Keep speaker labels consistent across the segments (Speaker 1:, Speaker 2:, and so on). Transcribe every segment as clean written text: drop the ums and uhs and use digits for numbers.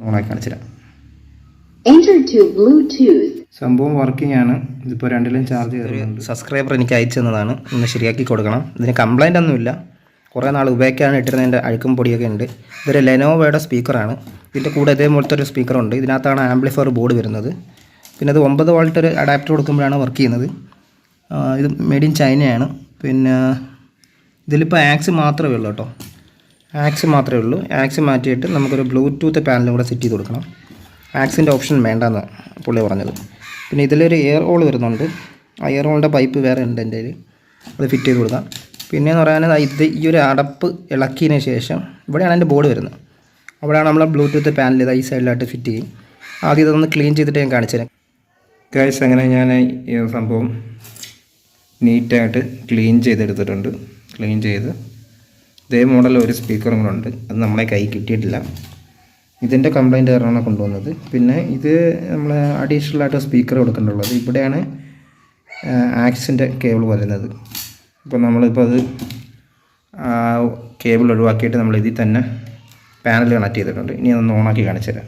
Speaker 1: ഓണാക്കി കാണിച്ചുതരാം. സംഭവം വർക്കിംഗ് ആണ്. ഇതിപ്പോൾ രണ്ടിലും ചാർജ് ചെയ്തിട്ടുണ്ട്. സബ്സ്ക്രൈബർ എനിക്ക് അയച്ചു തന്നതാണ്. ഒന്ന് ശരിയാക്കി കൊടുക്കണം. ഇതിന് കംപ്ലൈൻ്റ് ഒന്നുമില്ല. കുറേ നാൾ ഉപയോഗിക്കാണ് ഇട്ടിരുന്നതിൻ്റെ അഴുക്കും പൊടിയൊക്കെ ഉണ്ട്. ഇതൊരു ലെനോവോയുടെ സ്പീക്കറാണ്. ഇതിൻ്റെ കൂടെ ഇതേപോലത്തെ ഒരു സ്പീക്കറുണ്ട്. ഇതിനകത്താണ് ആംപ്ലിഫയർ ബോർഡ് വരുന്നത്. പിന്നെ അത് 9 വോൾട്ട് ഒരു അഡാപ്റ്റർ കൊടുക്കുമ്പോഴാണ് വർക്ക് ചെയ്യുന്നത്. ഇത് മെയ്ഡ് ഇൻ ചൈനയാണ്. പിന്നെ ഇതിലിപ്പോൾ ആക്സ് മാത്രമേ ഉള്ളൂ കേട്ടോ. ആക്സ് മാത്രമേ ഉള്ളൂ. ആക്സ് മാറ്റിയിട്ട് നമുക്കൊരു ബ്ലൂടൂത്ത് പാനലും കൂടെ സെറ്റ് ചെയ്ത് കൊടുക്കണം. ആക്സിൻ്റെ ഓപ്ഷൻ വേണ്ടെന്ന് പുള്ളി പറഞ്ഞത്. പിന്നെ ഇതിലൊരു എയർ ഹോൾ വരുന്നുണ്ട്. ആ എയർ ഹോളിൻ്റെ പൈപ്പ് വേറെ ഉണ്ട് എൻ്റെ കയ്യിൽ. അത് ഫിറ്റ് ചെയ്ത് കൊടുക്കാം. പിന്നെയെന്ന് പറയാൻ ഇത് ഈ ഒരു അടപ്പ് ഇളക്കിയതിന് ശേഷം ഇവിടെയാണ് എൻ്റെ ബോർഡ് വരുന്നത്. അവിടെയാണ് നമ്മൾ ബ്ലൂടൂത്ത് പാനൽ ഈ സൈഡിലായിട്ട് ഫിറ്റ് ചെയ്യും. ആദ്യം ഇതൊന്ന് ക്ലീൻ ചെയ്തിട്ട് ഞാൻ കാണിച്ചു തരാം. ഗൈസ്, അങ്ങനെ ഞാൻ ഈ സംഭവം നീറ്റായിട്ട് ക്ലീൻ ചെയ്തെടുത്തിട്ടുണ്ട്. ക്ലീൻ ചെയ്ത് ഇതേ മോഡൽ ഒരു സ്പീക്കറും കൂടെ ഉണ്ട്. അത് നമ്മളെ കൈ കിട്ടിയിട്ടില്ല. ഇതിൻ്റെ കംപ്ലൈൻറ്റ് കാരണമാണ് കൊണ്ടുവന്നത്. പിന്നെ ഇത് നമ്മൾ അഡീഷണൽ ആയിട്ട് സ്പീക്കർ കൊടുക്കേണ്ടുള്ളത്. ഇവിടെയാണ് ആക്സിൻ്റെ കേബിൾ വരുന്നത്. ഇപ്പോൾ നമ്മളിപ്പോൾ അത് കേബിൾ ഒഴിവാക്കിയിട്ട് നമ്മൾ ഇതിൽ തന്നെ പാനൽ കണക്ട് ചെയ്തിട്ടുണ്ട്. ഇനി അതൊന്ന് ഓണാക്കി കാണിച്ചു തരാം.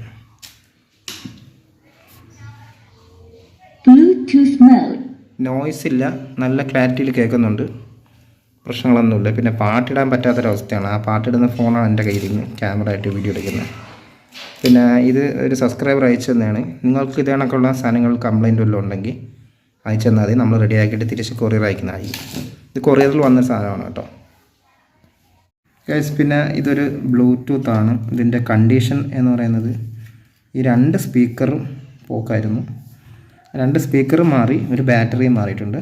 Speaker 1: നോയ്സ് ഇല്ല, നല്ല ക്ലാരിറ്റിയിൽ കേൾക്കുന്നുണ്ട്, പ്രശ്നങ്ങളൊന്നുമില്ല. പിന്നെ പാട്ടിടാൻ പറ്റാത്തൊരവസ്ഥയാണ്. ആ പാട്ടിടുന്ന ഫോണാണ് എൻ്റെ കയ്യിലിരുന്ന് ക്യാമറ ആയിട്ട് വീഡിയോ എടുക്കുന്നത്. പിന്നെ ഇത് ഒരു സബ്സ്ക്രൈബർ അയച്ചു തന്നെയാണ്. നിങ്ങൾക്ക് ഇത് കണക്കുള്ള സാധനങ്ങൾ കംപ്ലൈൻറ്റ് വല്ലതും ഉണ്ടെങ്കിൽ അയച്ചു തന്നാൽ മതി. നമ്മൾ റെഡിയാക്കിയിട്ട് തിരിച്ച് കൊറിയർ അയക്കുന്നതായിരിക്കും. ഇത് കൊറിയറിൽ വന്ന സാധനമാണ് കേട്ടോ. ഗൈസ്, പിന്നെ ഇതൊരു ബ്ലൂടൂത്ത് ആണ്. ഇതിൻ്റെ കണ്ടീഷൻ എന്ന് പറയുന്നത് ഈ 2 സ്പീക്കറും പോക്കായിരുന്നു. 2 സ്പീക്കറും മാറി, ഒരു ബാറ്ററിയും മാറിയിട്ടുണ്ട്.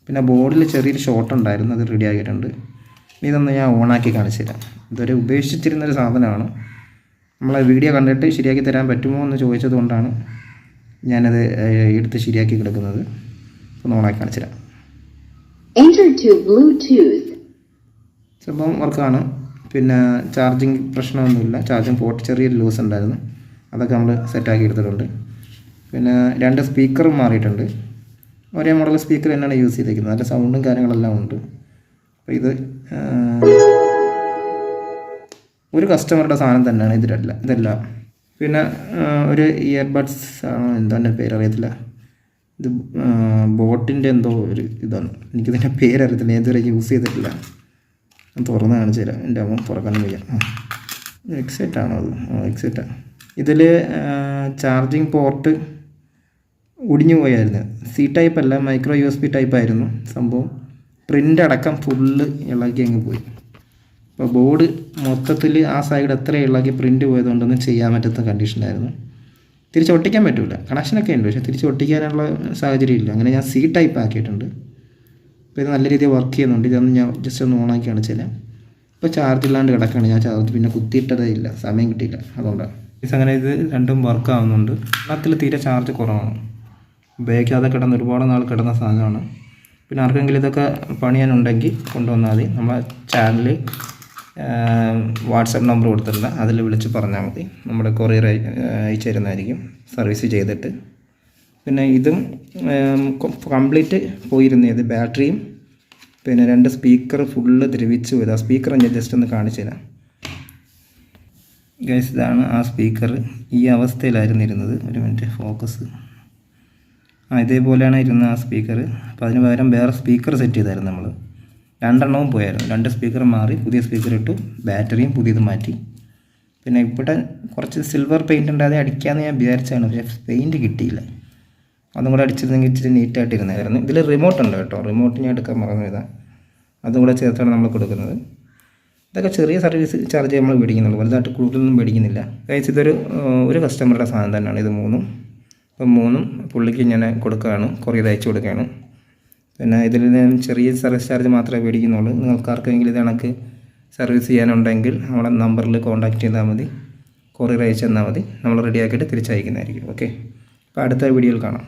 Speaker 1: പിന്നെ ബോർഡിൽ ചെറിയൊരു ഷോർട്ട് ഉണ്ടായിരുന്നു, അത് റെഡി ആക്കിയിട്ടുണ്ട്. ഇതൊന്ന് ഞാൻ ഓണാക്കി കാണിച്ചു തരാം. ഇതൊരു ഉപേക്ഷിച്ചിരുന്നൊരു സാധനമാണ്. നമ്മളെ വീഡിയോ കണ്ടിട്ട് ശരിയാക്കി തരാൻ പറ്റുമോ എന്ന് ചോദിച്ചത് കൊണ്ടാണ് ഞാനത് എടുത്ത് ശരിയാക്കി കിടക്കുന്നത്. ഒന്ന് ഓണാക്കി കാണിച്ചു തരാം. സംഭവം വർക്കാണ്. പിന്നെ ചാർജിങ് പ്രശ്നമൊന്നുമില്ല. ചാർജിങ് പോർട്ട് ചെറിയൊരു ലൂസ് ഉണ്ടായിരുന്നു, അതൊക്കെ നമ്മൾ സെറ്റാക്കി എടുത്തിട്ടുണ്ട്. പിന്നെ 2 സ്പീക്കറും മാറിയിട്ടുണ്ട്. ഒരേ മോഡൽ സ്പീക്കർ തന്നെയാണ് യൂസ് ചെയ്തിരിക്കുന്നത്. നല്ല സൗണ്ടും കാര്യങ്ങളെല്ലാം ഉണ്ട്. അപ്പോൾ ഇത് ഒരു കസ്റ്റമറുടെ സാധനം തന്നെയാണ് ഇതെല്ലാം. പിന്നെ ഒരു ഇയർബഡ്സ് ആണോ എന്തോ എൻ്റെ പേരറിയത്തില്ല. ഇത് ബോട്ടിൻ്റെ എന്തോ ഒരു ഇതാണ്. എനിക്കിതിൻ്റെ പേരറിയത്തില്ല, ഇതുവരെ യൂസ് ചെയ്തിട്ടില്ല. തുറന്ന് കാണിച്ചു തരാം. എൻ്റെ അമ്മ തുറക്കാനും വയ്യ. എക്സൈറ്റ് ആണോ അത്? എക്സൈറ്റാണ്. ഇതിൽ ചാർജിങ് പോർട്ട് ഒടിഞ്ഞു പോയായിരുന്നു. സി ടൈപ്പ് അല്ല, മൈക്രോ USB ടൈപ്പ് ആയിരുന്നു സംഭവം. പ്രിൻ്റ് അടക്കം ഫുള്ള് ഇളകി അങ്ങ് പോയി. അപ്പോൾ ബോർഡ് മൊത്തത്തിൽ ആ സൈഡ് എത്ര ഇളകി പ്രിൻ്റ് പോയതുകൊണ്ടൊന്നും ചെയ്യാൻ പറ്റാത്ത കണ്ടീഷനായിരുന്നു. തിരിച്ച് ഒട്ടിക്കാൻ പറ്റില്ല. കണക്ഷനൊക്കെ ഉണ്ട്, പക്ഷേ തിരിച്ച് ഒട്ടിക്കാനുള്ള സാഹചര്യം ഇല്ല. അങ്ങനെ ഞാൻ സി ടൈപ്പ് ആക്കിയിട്ടുണ്ട്. അപ്പോൾ ഇത് നല്ല രീതിയിൽ വർക്ക് ചെയ്യുന്നുണ്ട്. ഇതൊന്ന് ഞാൻ ജസ്റ്റ് ഒന്ന് ഓണാക്കി കാണിച്ചില്ല. ഇപ്പോൾ ചാർജ് ഇല്ലാണ്ട് കിടക്കുകയാണ്. ഞാൻ ചാർജ് പിന്നെ കുത്തിയിട്ടതേ ഇല്ല, സമയം കിട്ടിയില്ല, അതുകൊണ്ടാണ്. അങ്ങനെ ഇത് രണ്ടും വർക്ക് ആവുന്നുണ്ട്. എണ്ണത്തിൽ തീരെ ചാർജ് കുറവാണ്. ഉപയോഗിക്കാതെ കിടന്ന് ഒരുപാട് നാൾ കിടന്ന സാധനമാണ്. പിന്നെ ആർക്കെങ്കിലും ഇതൊക്കെ പണിയാനുണ്ടെങ്കിൽ കൊണ്ടുവന്നാൽ മതി. നമ്മളെ ചാനൽ വാട്സാപ്പ് നമ്പർ കൊടുത്തിട്ടുണ്ട്, അതിൽ വിളിച്ച് പറഞ്ഞാൽ മതി. നമ്മുടെ കൊറിയർ അയച്ചു തരുന്നതായിരിക്കും, സർവീസ് ചെയ്തിട്ട്. പിന്നെ ഇതും കംപ്ലീറ്റ് പോയിരുന്നത് ബാറ്ററിയും പിന്നെ 2 സ്പീക്കർ ഫുള്ള് ദ്രവിച്ച് പോയത്. ആ സ്പീക്കർ ഞാൻ ജസ്റ്റ് ഒന്ന് കാണിച്ചു തരാം. ഗൈസ്, ഇതാണ് ആ സ്പീക്കർ. ഈ അവസ്ഥയിലായിരുന്നു ഇരുന്നത്. ഒരു മിനിറ്റ്, ഫോക്കസ്. ഇതേപോലെയാണ് ഇരുന്നത് ആ സ്പീക്കർ. അപ്പോൾ അതിന് പകരം വേറെ സ്പീക്കർ സെറ്റ് ചെയ്തായിരുന്നു നമ്മൾ. 2 എണ്ണവും പോയായിരുന്നു. 2 സ്പീക്കർ മാറി പുതിയ സ്പീക്കർ ഇട്ടു, ബാറ്ററിയും പുതിയത് മാറ്റി. പിന്നെ ഇവിടെ കുറച്ച് സിൽവർ പെയിൻറ്റ് ഉണ്ടാതെ അടിക്കാമെന്ന് ഞാൻ വിചാരിച്ചാണ്, പക്ഷേ പെയിൻറ്റ് കിട്ടിയില്ല. അതും കൂടെ അടിച്ചിരുന്നെങ്കിൽ ഇച്ചിരി നീറ്റായിട്ട് ഇരുന്നായിരുന്നു. ഇതിൽ റിമോട്ട് ഉണ്ട് കേട്ടോ, റിമോട്ട് ഞാൻ എടുക്കാൻ മറന്നു പോയതാണ്. അതും കൂടെ ചേർത്താണ് നമ്മൾ കൊടുക്കുന്നത്. ഇതൊക്കെ ചെറിയ സർവീസ് ചാർജ് നമ്മൾ മേടിക്കുന്നുള്ളൂ, വലുതായിട്ട് കൂടുതലൊന്നും മേടിക്കുന്നില്ല. കഴിച്ച് ഒരു കസ്റ്റമറുടെ സാധനം തന്നെയാണ് ഇത് 3. അപ്പം 3 പുള്ളിക്ക് ഞാൻ കൊടുക്കുകയാണ്, കൊറിയർ അയച്ചു കൊടുക്കുകയാണ്. പിന്നെ ഇതിൽ ഞാൻ ചെറിയ സർവീസ് ചാർജ് മാത്രമേ മേടിക്കുന്നുള്ളൂ. നിങ്ങൾക്ക് ആർക്കെങ്കിലും ഇത് കണക്ക് സർവീസ് ചെയ്യാനുണ്ടെങ്കിൽ നമ്മളെ നമ്പറിൽ കോൺടാക്റ്റ് ചെയ്താൽ മതി, കൊറിയർ അയച്ചു തന്നാൽ മതി. നമ്മൾ റെഡിയാക്കിയിട്ട് തിരിച്ചയക്കുന്നതായിരിക്കും. ഓക്കെ, അപ്പോൾ അടുത്ത വീഡിയോയിൽ കാണാം.